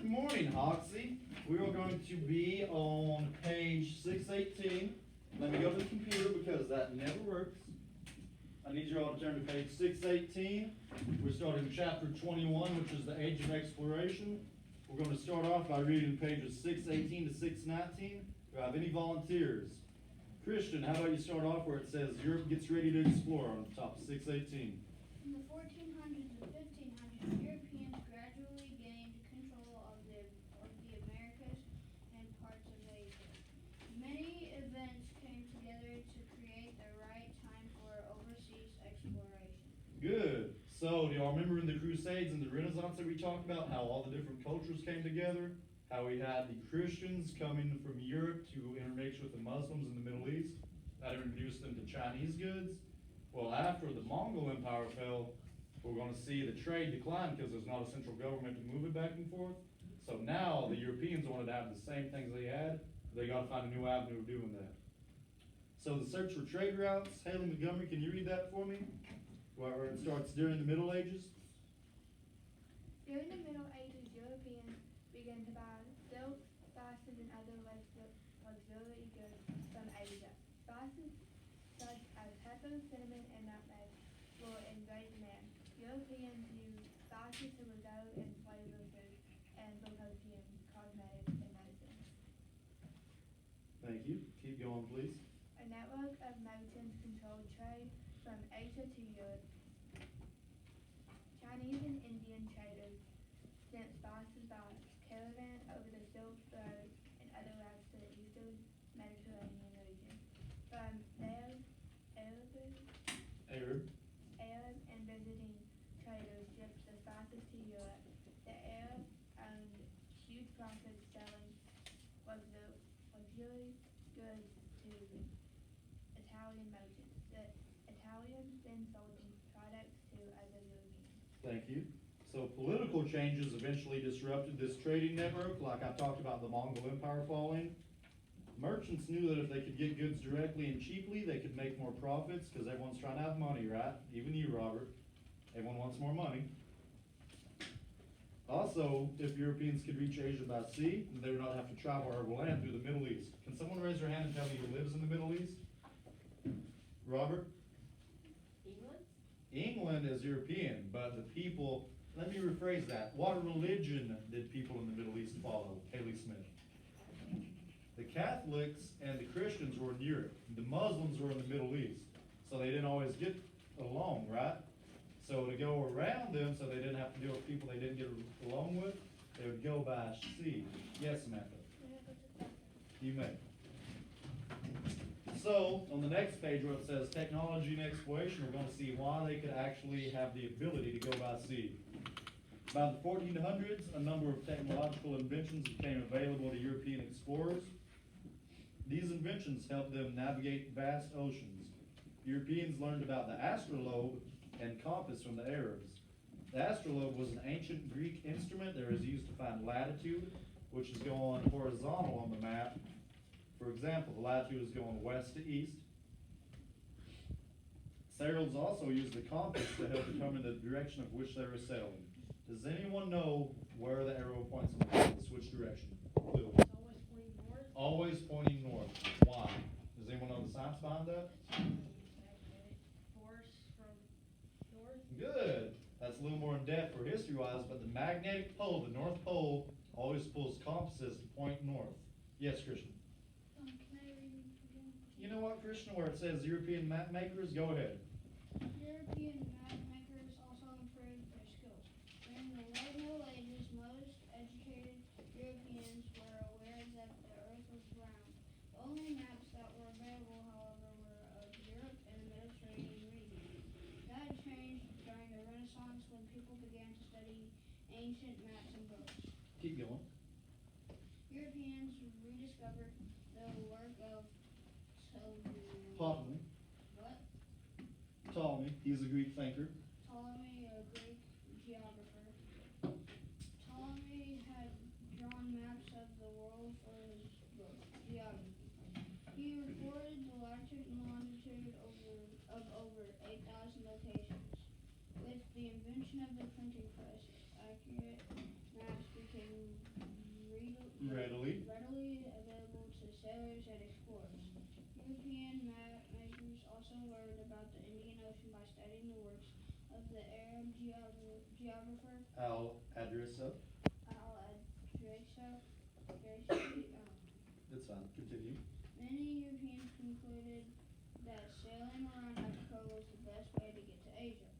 Good morning, Hoxie. We are going to be on page 618. Let me go to the computer because that never works. I need you all to turn to page 618. We're starting chapter 21, which is the Age of Exploration. We're going to start off by reading pages 618 to 619. Do I have any volunteers? Christian, how about you start off where it says Europe gets ready to explore on the top of 618. In the 1400s and 1500s, Europeans gradually gained control of the Americas and parts of Asia. Many events came together to create the right time for overseas exploration. Good. So, do y'all remember in the Crusades and the Renaissance that we talked about how all the different cultures came together? How we had the Christians coming from Europe to intermix with the Muslims in the Middle East? That introduced them to Chinese goods. Well, after the Mongol Empire fell, we're going to see the trade decline because there's not a central government to move it back and forth. So now the Europeans wanted to have the same things they had. They got to find a new avenue of doing that. So the search for trade routes, Haley Montgomery, can you read that for me? Where it starts during the Middle Ages? During the Middle Ages, Europeans began to buy silk, spices, and other luxury goods from Asia. Spices such as pepper, cinnamon, and nutmeg were in great demand. Europeans used spices to preserve and flavor food and for perfume, cosmetics, and medicine. Thank you. Keep going, please. A network of merchants controlled trade from Asia to Europe. Chinese and Indian traders sent spices by caravan over the Silk Road and other routes to the eastern Mediterranean region. From there, Arab. Arab and visiting traders shipped the spices to Europe. The Arab earned huge profits selling luxury goods to Italian merchants. The Italians then sold these products to other Europeans. Thank you. So political changes eventually disrupted this trading network, like I talked about the Mongol Empire falling. Merchants knew that if they could get goods directly and cheaply, they could make more profits because everyone's trying to have money, right? Even you, Robert. Everyone wants more money. Also, if Europeans could reach Asia by sea, then they would not have to travel over land through the Middle East. Can someone raise their hand and tell me who lives in the Middle East? Robert? England is European, but the people, let me rephrase that. What religion did people in the Middle East follow? Haley Smith. The Catholics and the Christians were in Europe. The Muslims were in the Middle East. So they didn't always get along, right? So to go around them so they didn't have to deal with people they didn't get along with, they would go by sea. Yes, Samantha? You may. So, on the next page where it says technology and exploration, we're going to see why they could actually have the ability to go by sea. By the 1400s, a number of technological inventions became available to European explorers. These inventions helped them navigate vast oceans. Europeans learned about the astrolabe and compass from the Arabs. The astrolabe was an ancient Greek instrument that was used to find latitude, which is going horizontal on the map. For example, the latitude is going west to east. Sailors also used the compass to help determine the direction of which they were sailing. Does anyone know where the arrow points on the compass, which direction? Clue. Always pointing north. Why? Does anyone know the science behind that? Force from north. Good. That's a little more in depth for history-wise, but the magnetic pole, the North Pole, always pulls compasses to point north. Yes, Christian? Can I read it again? You know what, Christian, where it says European map makers, go ahead. European map makers also improved their skills. During the late Middle Ages, most educated Europeans were aware that the Earth was round. The only maps that were available, however, were of Europe and the Mediterranean region. That changed during the Renaissance when people began to study ancient maps and books. Keep going. Europeans rediscovered the work of Ptolemy. What? Ptolemy, he's a Greek thinker. Ptolemy, a Greek geographer. Ptolemy had drawn maps of the world for his book, Geography. He recorded the latitude and longitude of over 8,000 locations. With the invention of the printing press, accurate maps became readily available to sailors and explorers. European map makers also learned about the Indian Ocean by studying the works of the Arab geographer Al-Adrisa. Al-Adrisa. That's fine, continue. Many Europeans concluded that sailing around Africa was the best way to get to Asia.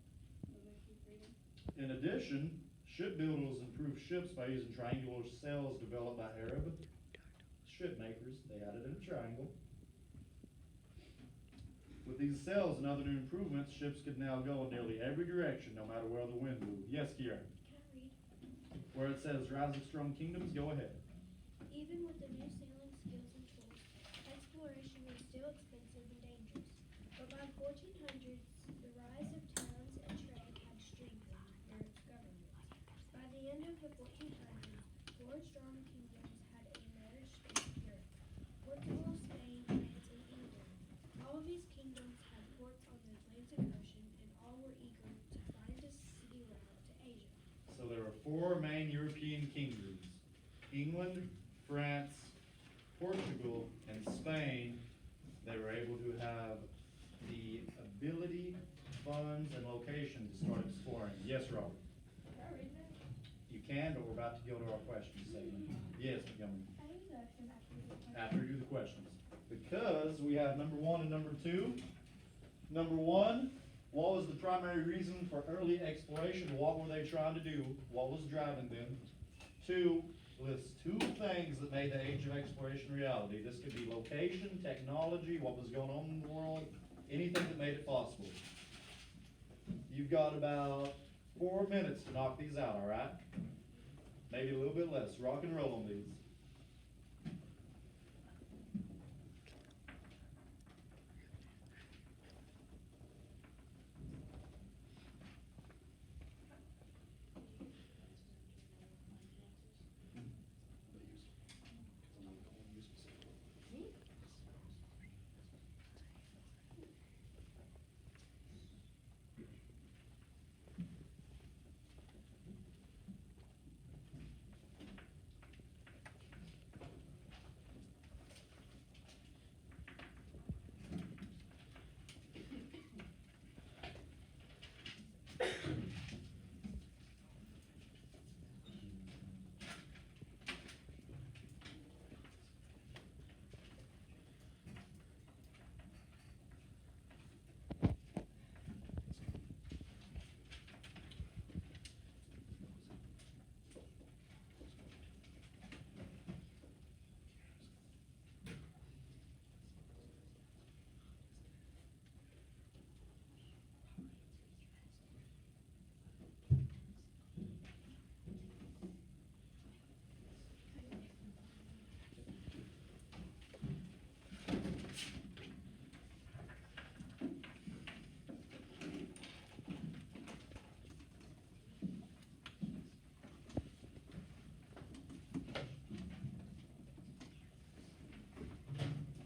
What makes you freedom? In addition, shipbuilders improved ships by using triangular sails developed by Arab ship makers. They added in a triangle. With these sails and other new improvements, ships could now go in nearly every direction, no matter where the wind blew. Yes, Kiara? Can I read? Where it says Rising Strong Kingdoms, go ahead. Even with the new sailing skills and tools, exploration was still expensive and dangerous. But by 1400s, the rise of towns and trade had strengthened Europe's government. By the end of the 1400s, 4 strong kingdoms had emerged in Europe: Portugal, Spain, France, and England. All of these kingdoms had ports on the Atlantic Ocean, and all were eager to find a sea route to Asia. So there are 4 main European kingdoms: England, France, Portugal, and Spain. They were able to have the ability, funds, and location to start exploring. Yes, Robert? Can I read that? You can, but we're about to go to our questions segment. Yes, Montgomery? I use the action after the question. After you do the questions. Because we have number 1 and number 2. Number 1, what was the primary reason for early exploration? What were they trying to do? What was driving them? 2, list 2 things that made the age of exploration reality. This could be location, technology, what was going on in the world, anything that made it possible. You've got about 4 minutes to knock these out, all right? Maybe a little bit less. Rock and roll on these.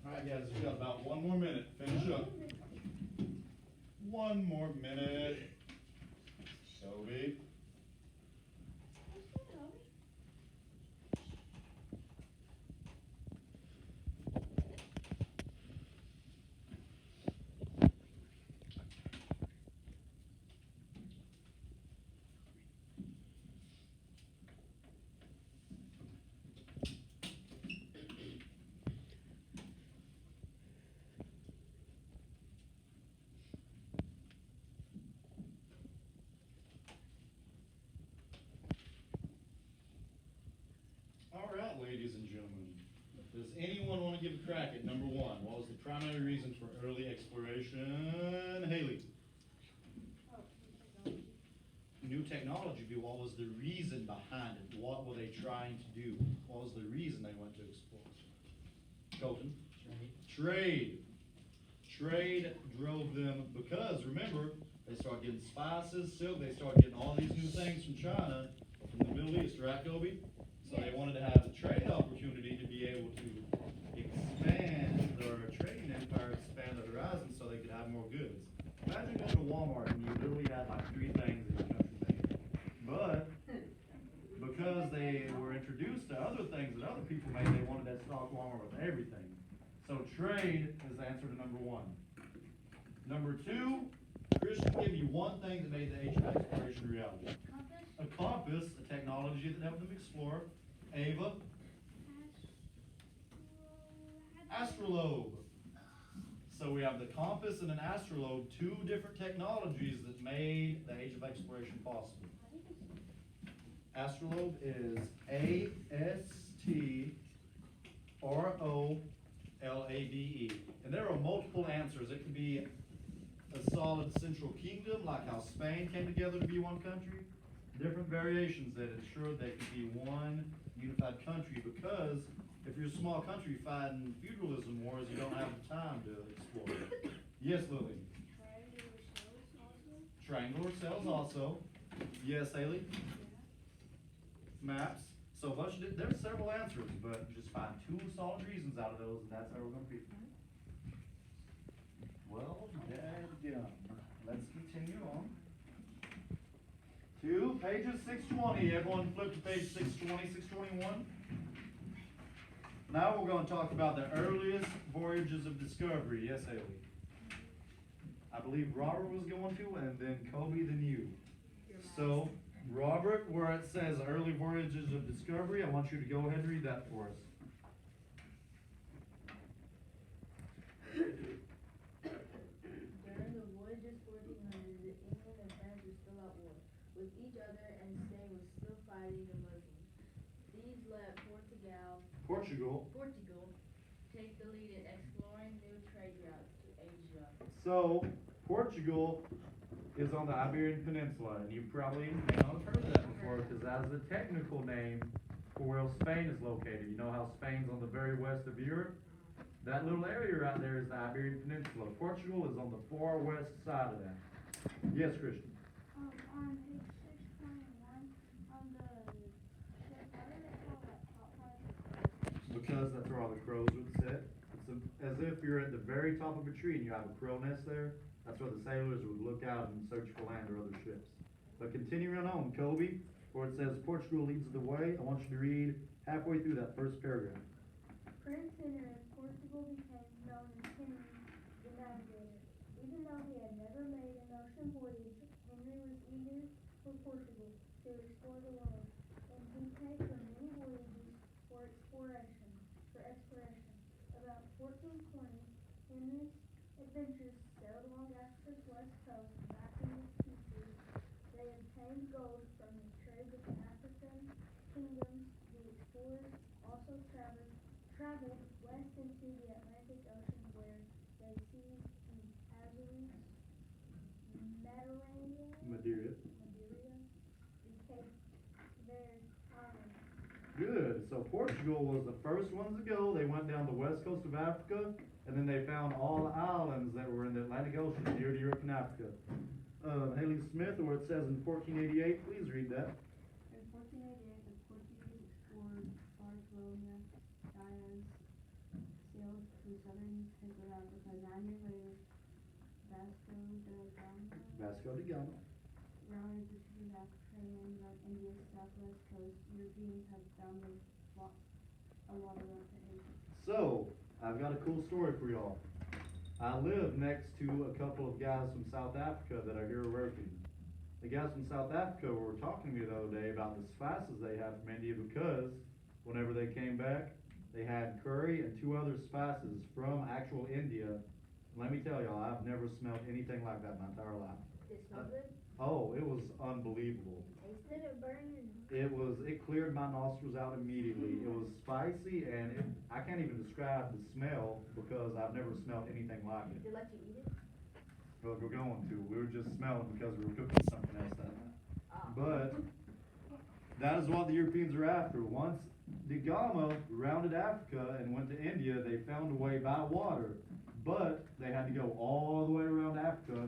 Alright guys, we got about 1 more minute. Finish up. 1 more minute. Sophie. Alright, ladies and gentlemen. Does anyone want to give a crack at number 1? What was the primary reason for early exploration? Haley. New technology. What was the reason behind it? What were they trying to do? What was the reason they went to explore? Colton? Trade. Trade drove them because, remember, they started getting spices, silk, they started getting all these new things from China, from the Middle East, right, Kobe? So they wanted to have a trade opportunity to be able to expand their trading empire, expand their horizons so they could have more goods. Imagine going to Walmart and you literally had like 3 things in your country made. But because they were introduced to other things that other people made, they wanted that stock along with everything. So trade is the answer to number one. Number two, Christian gave you one thing that made the age of exploration reality. Compass. A compass, a technology that helped them explore. Ava, astrolabe. So we have the compass and an astrolabe, two different technologies that made the age of exploration possible. Astrolabe is ASTROLABE. And there are multiple answers. It could be a solid central kingdom, like how Spain came together to be one country. Different variations that ensured they could be one unified country, because if you're a small country fighting feudalism wars, you don't have the time to explore. Yes, Lily? Triangular cells also. Yes, Haley? Maps. So a bunch of, there's several answers, but just find two solid reasons out of those, and that's how we're gonna be. Well, dadgum. Let's continue on. To pages 620. Everyone flip to page 620, 621. Now we're going to talk about the earliest voyages of discovery. Yes, Haley? I believe Robert was going to, and then Kobe, then you. So, Robert, where it says early voyages of discovery, I want you to go ahead and read that for us. During the voyages 1400s, England and France were still at war with each other, and Spain was still fighting the Muslims. These let Portugal take the lead in exploring new trade routes to Asia. So, Portugal is on the Iberian Peninsula, and you probably may not have heard of that before, because that is a technical name for where Spain is located. You know how Spain's on the very west of Europe? That little area right there is the Iberian Peninsula. Portugal is on the far west side of that. Yes, Christian? On page 621, on the ship, why do they call that top part? Because that's where all the crows would sit. As if you're at the very top of a tree and you have a crow nest there. That's where the sailors would look out and search for land or other ships. But continuing on, Kobe, where it says Portugal leads the way, I want you to read halfway through that first paragraph. Prince Henry of Portugal became known as Henry the Navigator. Even though he had never made an ocean voyage, Henry was eager for Portugal to explore the world, and he paid for many voyages for exploration. About 1420, Henry's adventurers sailed along Africa's west coast back into the future. They obtained gold from the trade with the African kingdoms. The explorers also traveled west into the Atlantic Ocean, where they seized the Azores, Madeira. the Cape Verde Islands. Good. So Portugal was the first ones to go. They went down the west coast of Africa, and then they found all the islands that were in the Atlantic Ocean near to Europe and Africa. Haley Smith, where it says in 1488, please read that. In 1488, the Portuguese explored Barcelona, Diaz, sailed through southern tip of Africa. 9 years later, Vasco da Gama routed the sea of Africa and ended on India's southwest coast. Europeans have found a water route to Asia. So, I've got a cool story for y'all. I live next to a couple of guys from South Africa that are here working. The guys from South Africa were talking to me the other day about the spices they have from India, because whenever they came back, they had curry and 2 other spices from actual India. And let me tell y'all, I've never smelled anything like that in my entire life. Did it smell good? Oh, it was unbelievable. Tasted or burning? It cleared my nostrils out immediately. It was spicy, and I can't even describe the smell, because I've never smelled anything like Did it. they let you eat it? Well, we're going to. We were just smelling because we were cooking something else that night. But that is what the Europeans are after. Once Da Gama rounded Africa and went to India, they found a way by water. But they had to go all the way around Africa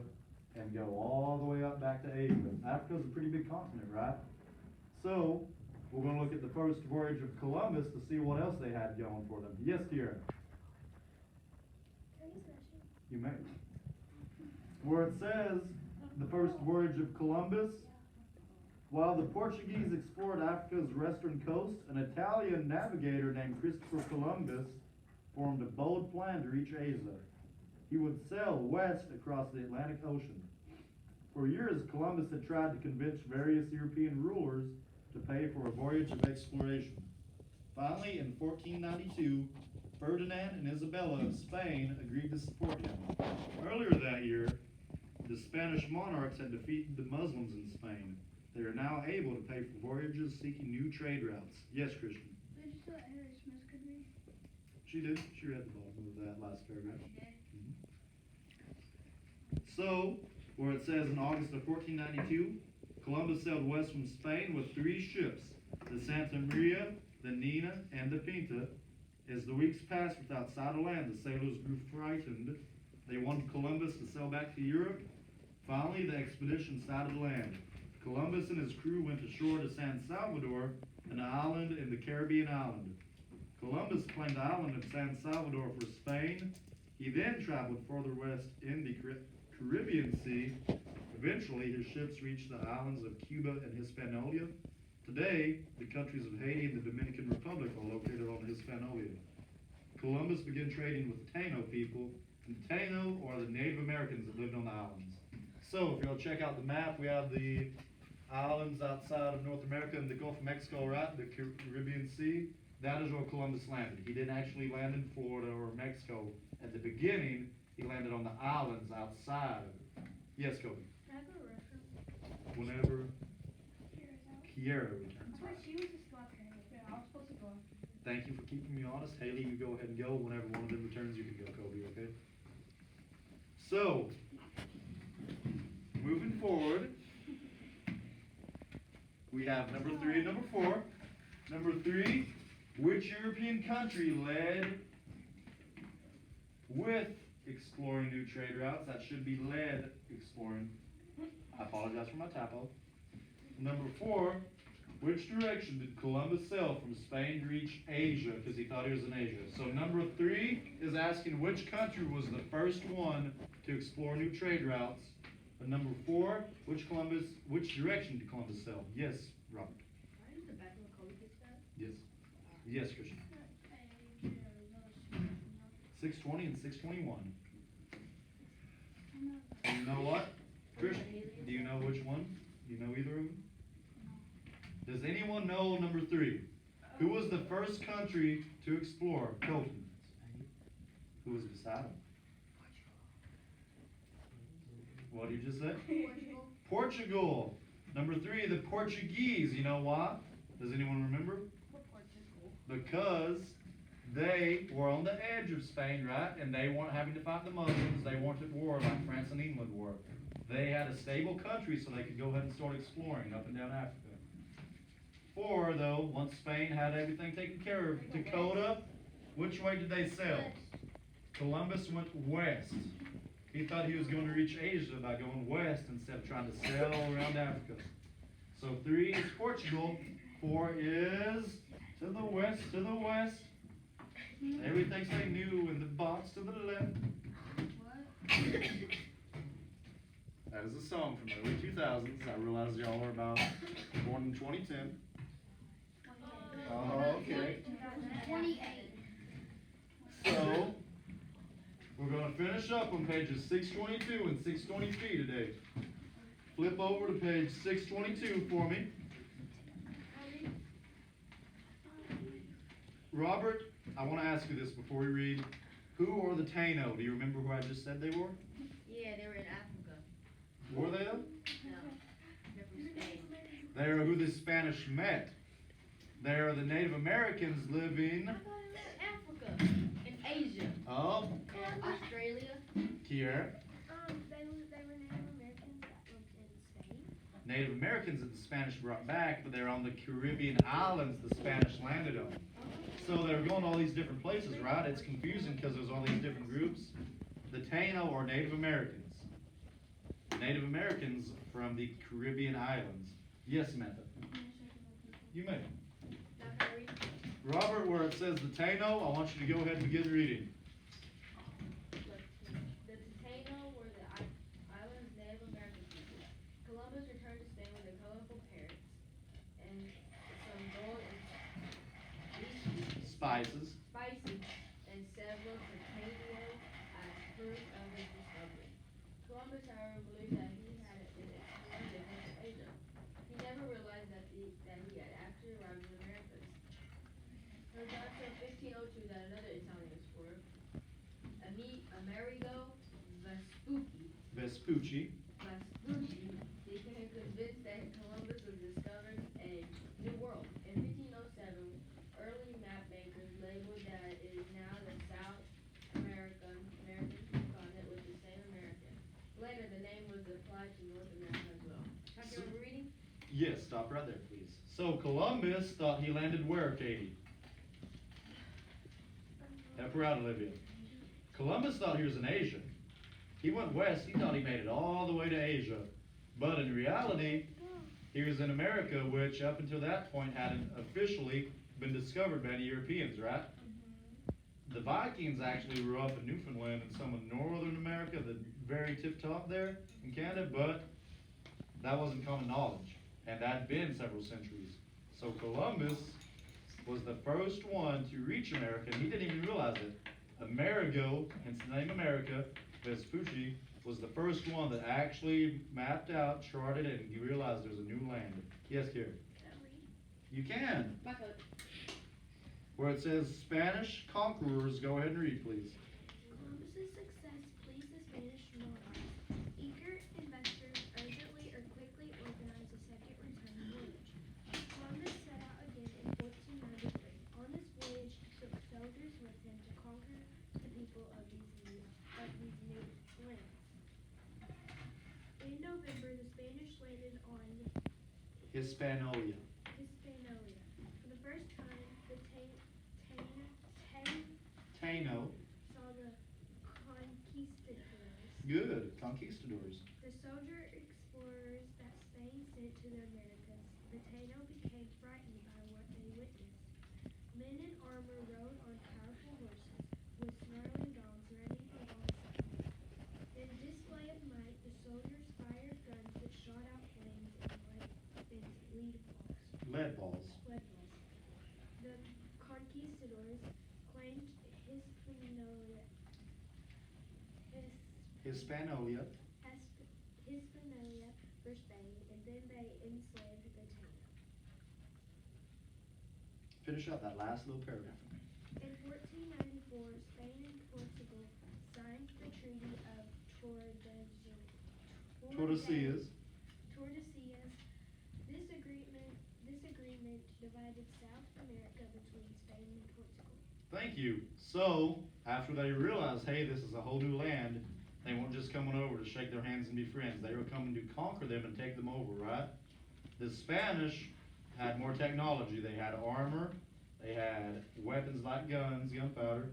and go all the way up back to Asia. Africa's a pretty big continent, right? So, we're going to look at the first voyage of Columbus to see what else they had going for them. Yes, Kiera? You may. Where it says the first voyage of Columbus, While the Portuguese explored Africa's western coast, an Italian navigator named Christopher Columbus formed a bold plan to reach Asia. He would sail west across the Atlantic Ocean. For years, Columbus had tried to convince various European rulers to pay for a voyage of exploration. Finally, in 1492, Ferdinand and Isabella of Spain agreed to support him. Earlier that year, the Spanish monarchs had defeated the Muslims in Spain. They are now able to pay for voyages seeking new trade routes. Yes, Christian? Did you say Harry Smith could read? She did. She read the bottom of that last paragraph. She did. So, where it says in August of 1492, Columbus sailed west from Spain with 3 ships, the Santa Maria, the Nina, and the Pinta. As the weeks passed without sight of land, the sailors grew frightened. They wanted Columbus to sail back to Europe. Finally, the expedition sighted land. Columbus and his crew went ashore to San Salvador, an island in the Caribbean island. Columbus claimed the island of San Salvador for Spain. He then traveled further west in the Caribbean Sea. Eventually, his ships reached the islands of Cuba and Hispaniola. Today, the countries of Haiti and the Dominican Republic are located on Hispaniola. Columbus began trading with the Taino people, and Taino are the Native Americans that lived on the islands. So, if you'll check out the map, we have the islands outside of North America and the Gulf of Mexico, right? The Caribbean Sea. That is where Columbus landed. He didn't actually land in Florida or Mexico. At the beginning, he landed on the islands outside of it. Yes, Kobe? Can I go to the restroom? Whenever Kiera returns. I thought she was just about to go. I was supposed to go. Thank you for keeping me honest. Haley, you go ahead and go. Whenever one of them returns, you can go, Kobe, okay? So, moving forward, we have number 3 and number 4. Number 3, which European country led with exploring new trade routes? That should be led exploring. I apologize for my typo. Number 4, which direction did Columbus sail from Spain to reach Asia? Because he thought he was in Asia. So number 3 is asking which country was the first one to explore new trade routes. And number 4, which direction did Columbus sail? Yes, Robert. Why is the back of Kobe gets that? Yes. Yes, Christian. 620 and 621. You know what? Christian, do you know which one? Do you know either of them? Does anyone know number 3? Who was the first country to explore? Kobe. Who was beside him? What did you just say? Portugal. Portugal. Number 3, the Portuguese. You know why? Does anyone remember? Because they were on the edge of Spain, right? And they weren't having to fight the Muslims. They weren't at war like France and England were. They had a stable country so they could go ahead and start exploring up and down Africa. 4, though, once Spain had everything taken care of, Dakota, which way did they sail? Columbus went west. He thought he was going to reach Asia by going west instead of trying to sail around Africa. So 3 is Portugal. 4 is to the west, to the west. Everything say new in the box to the left. What? That is a song from the early 2000s. I realize y'all are about born in 2010. Oh, okay. 28. So, we're going to finish up on pages 622 and 623 today. Flip over to page 622 for me. Robert, I want to ask you this before we read. Who are the Taino? Do you remember who I just said they were? Yeah, they were in Africa. Were they though? No, they're from Spain. They are who the Spanish met. They are the Native Americans living I thought it was Africa, in Asia, of and Australia. here. They were Native Americans that lived in Spain. Native Americans that the Spanish brought back, but they're on the Caribbean islands the Spanish landed on. So they're going to all these different places, right? It's confusing because there's all these different groups. The Taino are Native Americans. Native Americans from the Caribbean islands. Yes, Samantha. You may. Not gonna read. Robert, where it says the Taino, I want you to go ahead and begin reading. The Taino were the island's Native American people. Columbus returned to Spain with a colorful parrot, spices. and settled potatoes as proof of his discovery. Columbus, however, believed that he had been exploring the coast of Asia. He never realized that he had actually arrived in the Americas. It was not until 1502 that another Italian explorer, Amerigo Vespucci. Vespucci became convinced that Columbus was discovering a new world. In 1507, early map makers labeled that it is now the South American continent with the same American. Later, the name was applied to North America as well. Have you ever reading? Yes, stop right there, please. So Columbus thought he landed where, Katie? Help her out, Olivia. Columbus thought he was in Asia. He went west, he thought he made it all the way to Asia. But in reality, he was in America, which up until that point hadn't officially been discovered by any Europeans, right? The Vikings actually were up in Newfoundland and some of northern America, the very tip top there in Canada, but that wasn't common knowledge. And that had been several centuries. So Columbus was the first one to reach America, and he didn't even realize it. Amerigo, hence the name America, Vespucci, was the first one that actually mapped out, charted it, and he realized there was a new land. Yes, Karen? You can. Back up. Where it says Spanish conquerors, go ahead and read, please. Columbus's success pleased the Spanish monarchs. Eager investors urgently or quickly organized a second return voyage. Columbus set out again in 1493. On this voyage, he took soldiers with him to conquer the people of these new lands. In November, the Spanish landed on Hispaniola. Hispaniola. For the first time, the Taino. saw the conquistadors. Good. Conquistadors. The soldier explorers that Spain sent to the Americas, the Taino became frightened by what they witnessed. Men in armor rode on powerful horses, with snarling dogs ready for onslaught. In display of might, the soldiers fired guns that shot out flames and lead balls. Lead balls. Lead balls. The conquistadors claimed Hispaniola. Hispaniola for Spain, and then they enslaved the Taino. Finish up that last little paragraph for me. In 1494, Spain and Portugal signed the Treaty of Tordesillas. Tordesillas. This agreement divided South America between Spain and Portugal. Thank you. So, after they realized, hey, this is a whole new land, they weren't just coming over to shake their hands and be friends. They were coming to conquer them and take them over, right? The Spanish had more technology. They had armor, they had weapons like guns, gunpowder,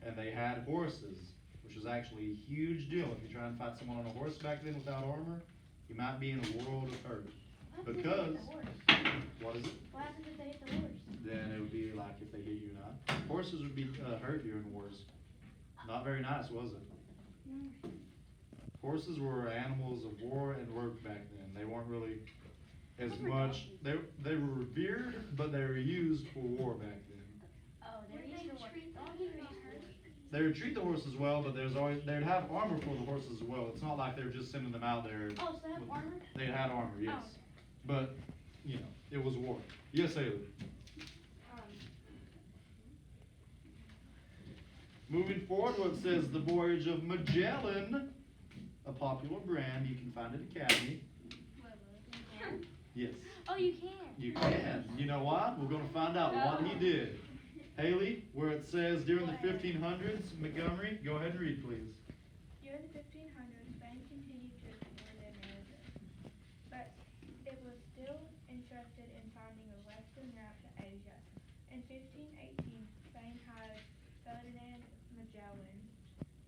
and they had horses, which was actually a huge deal. If you try and fight someone on a horse back then without armor, you might be in a world of hurt. Because, what is it? What happens if they hit the horse? Then it would be like if they hit you or not. Horses would be hurt during wars. Not very nice, was it? Horses were animals of war and work back then. They weren't really as much. They were revered, but they were used for war back then. Oh, they're used for what? They would treat the horses well, but they'd have armor for the horses as well. It's not like they were just sending them out there. Oh, so they have armor? They had armor, yes. Oh. But, you know, it was war. Yes, Haley. Moving forward, what it says, the Voyage of Magellan, a popular brand. You can find it at Academy. Yes. Oh, you can. You can. You know why? We're going to find out what he did. Haley, where it says during the 1500s, Montgomery, go ahead and read, please. During the 1500s, Spain continued to explore the Americas, but it was still interested in finding a western route to Asia. In 1518, Spain hired Ferdinand Magellan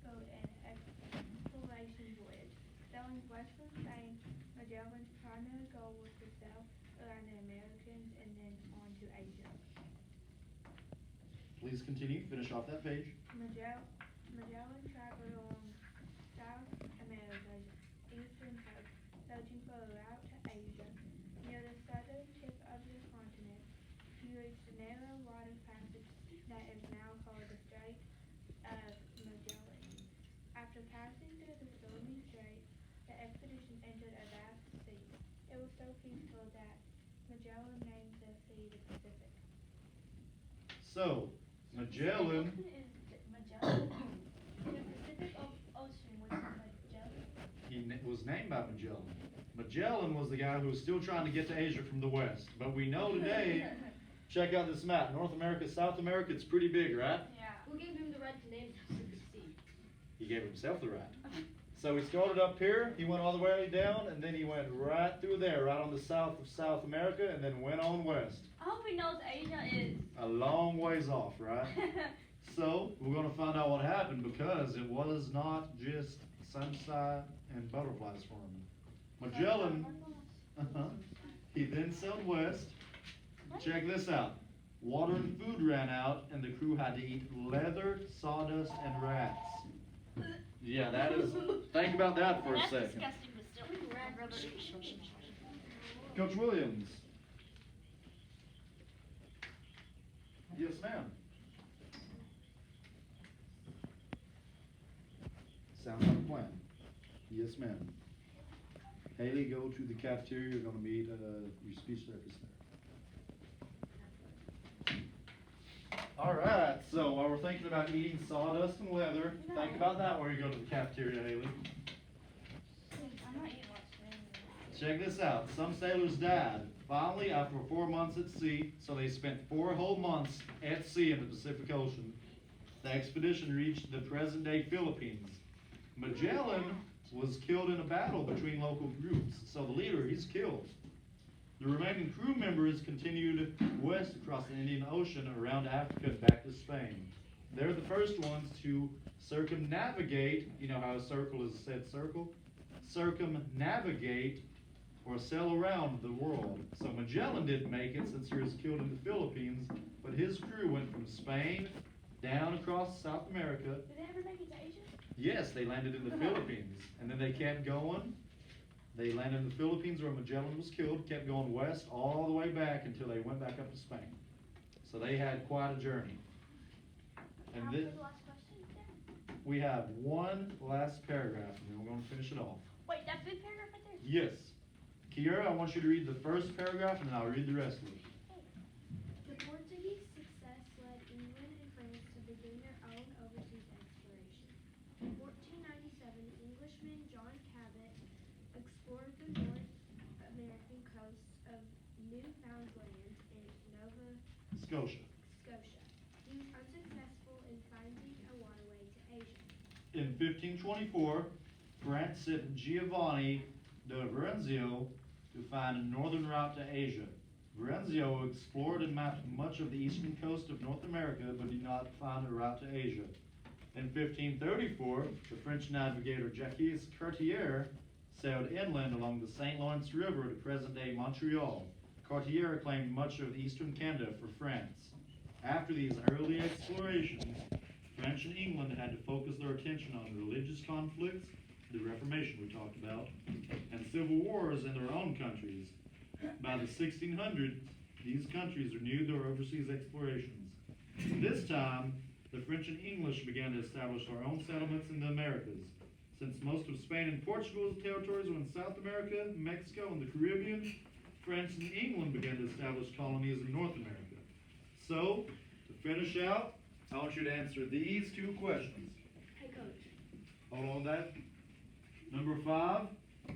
for an exploration voyage. Sailing west from Spain, Magellan's primary goal was to sail around the Americas and then on to Asia. Please continue. Finish off that page. Magellan traveled along South America's eastern coast, searching for a route to Asia. Near the southern tip of the continent, he reached a narrow water passage that After passing through the Philippine Strait, the expedition entered a vast sea. It was so peaceful that Magellan named the sea the Pacific. So, Magellan, Magellan. In the Pacific Ocean was Magellan. was named by Magellan. Magellan was the guy who was still trying to get to Asia from the west. But we know today, check out this map, North America, South America, it's pretty big, right? Yeah. Who gave him the right to name the Pacific Sea? He gave himself the right. So he started up here, he went all the way down, and then he went right through there, right on the south of South America, and then went on west. I hope he knows Asia is. A long ways off, right? So, we're going to find out what happened because it was not just sunshine and butterflies for him. Magellan, he then sailed west. Check this out. Water and food ran out, and the crew had to eat leather, sawdust, and rats. Yeah, that is. Think about that for a That's second. disgusting, but still. Coach Williams. Yes, ma'am. Sounds like a plan. Yes, ma'am. Haley, go to the cafeteria. You're going to meet your speech therapist there. All right. So while we're thinking about eating sawdust and leather, think about that while you go to the cafeteria, Haley. I'm not eating what's Check this out. Some sailors died. Finally, after 4 months at sea, so they spent 4 whole months at sea in the Pacific Ocean. The expedition reached the present-day Philippines. Magellan was killed in a battle between local groups, so the leader, he's killed. The remaining crew members continued west across the Indian Ocean around Africa and back to Spain. They're the first ones to circumnavigate, you know how a circle is said circle? Circumnavigate or sail around the world. So Magellan didn't make it since he was killed in the Philippines, but his crew went from Spain down across South America. Did they ever make it to Asia? Yes, they landed in the Philippines, and then they kept going. They landed in the Philippines where Magellan was killed, kept going west all the way back until they went back up to Spain. So they had quite a journey. And How then was the last question there? we have one last paragraph, and then we're going to finish it off. Wait, that big paragraph right there? Yes. Kiera, I want you to read the first paragraph, and then I'll read the rest of it. The Portuguese success led England and France to begin their own overseas exploration. In 1497, Englishman John Cabot explored the North American coast of Newfoundland and Nova Scotia. Scotia. He was unsuccessful in finding a waterway to Asia. In 1524, France sent Giovanni de Verenzio to find a northern route to Asia. Verenzio explored and mapped much of the eastern coast of North America, but did not find a route to Asia. In 1534, the French navigator Jacques Cartier sailed inland along the St. Lawrence River to present-day Montreal. Cartier claimed much of eastern Canada for France. After these early explorations, French and England had to focus their attention on religious conflicts, the Reformation we talked about, and civil wars in their own countries. By the 1600s, these countries renewed their overseas explorations. This time, the French and English began to establish their own settlements in the Americas. Since most of Spain and Portugal's territories were in South America, Mexico, and the Caribbean, France and England began to establish colonies in North America. So, to finish out, I want you to answer these 2 questions. Hey, Coach. Hold on to that. Number 5,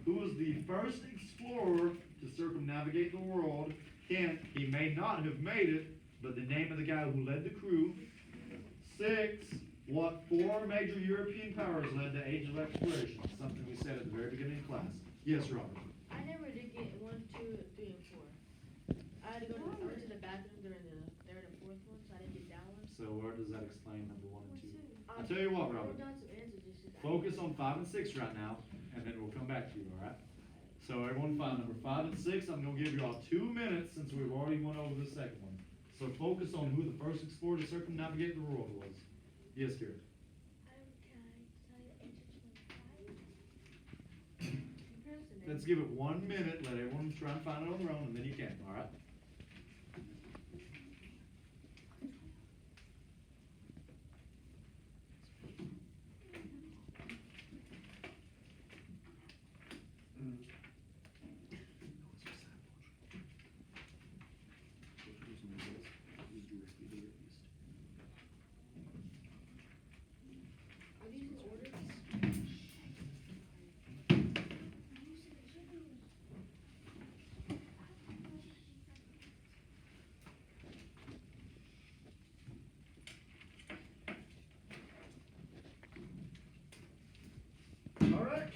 who was the first explorer to circumnavigate the world? Hint, he may not have made it, but the name of the guy who led the crew. 6, what 4 major European powers led to age of exploration? Something we said at the very beginning of class. Yes, Robert. I never did get 1, 2, 3, and 4. I had to go to I went to the bathroom during the 3rd and 4th one, so I didn't get that one. So where does that explain number 1 and 2? I'll tell you what, I Robert. wrote down some answers. It's just Focus on 5 and 6 right now, and then we'll come back to you, all right? So everyone find number 5 and 6. I'm going to give you all 2 minutes since we've already went over the second one. So focus on who the first explorer to circumnavigate the world was. Yes, Garrett. Can I tell you the answer to 25? Let's give it 1 minute. Let everyone try and find it on their own, and then you can, all right?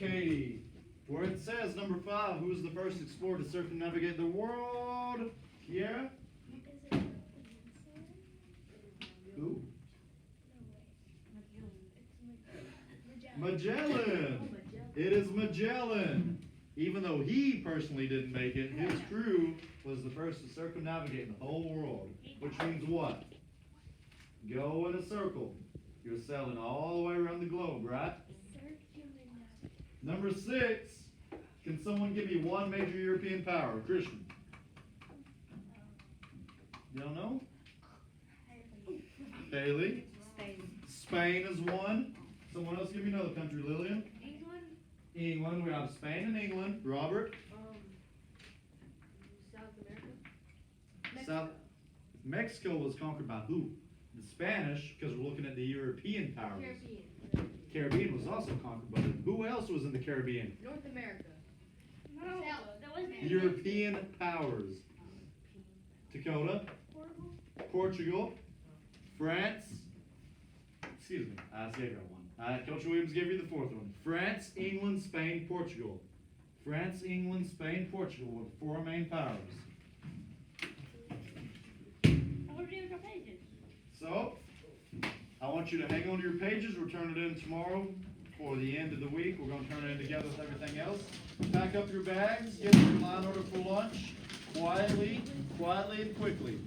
Katie, where it says number 5, who was the first explorer to circumnavigate the world? Kiera? Is it the peninsula? Who? No way. It's Magellan. Magellan. It is Magellan. Even though he personally didn't make it, his crew was the first to circumnavigate the whole world. Which means what? Go in a circle. You're sailing all the way around the globe, right? Number 6. Can someone give me one major European power? Christian. You don't know? Haley. Spain is one. Someone else give me another country, Lillian. England. We have Spain and England. Robert. South America. South. Mexico was conquered by who? The Spanish, because we're looking at the European powers. Caribbean was also conquered by them. Who else was in the Caribbean? North America. European powers. Dakota. Portugal. France. Excuse me, I just gave you one. Coach Williams gave you the 4th one. France, England, Spain, Portugal. France, England, Spain, Portugal were the 4 main powers. So, I want you to hang on to your pages. We'll turn it in tomorrow for the end of the week. We're going to turn it in together with everything else. Pack up your bags, get in line order for lunch, quietly and quickly.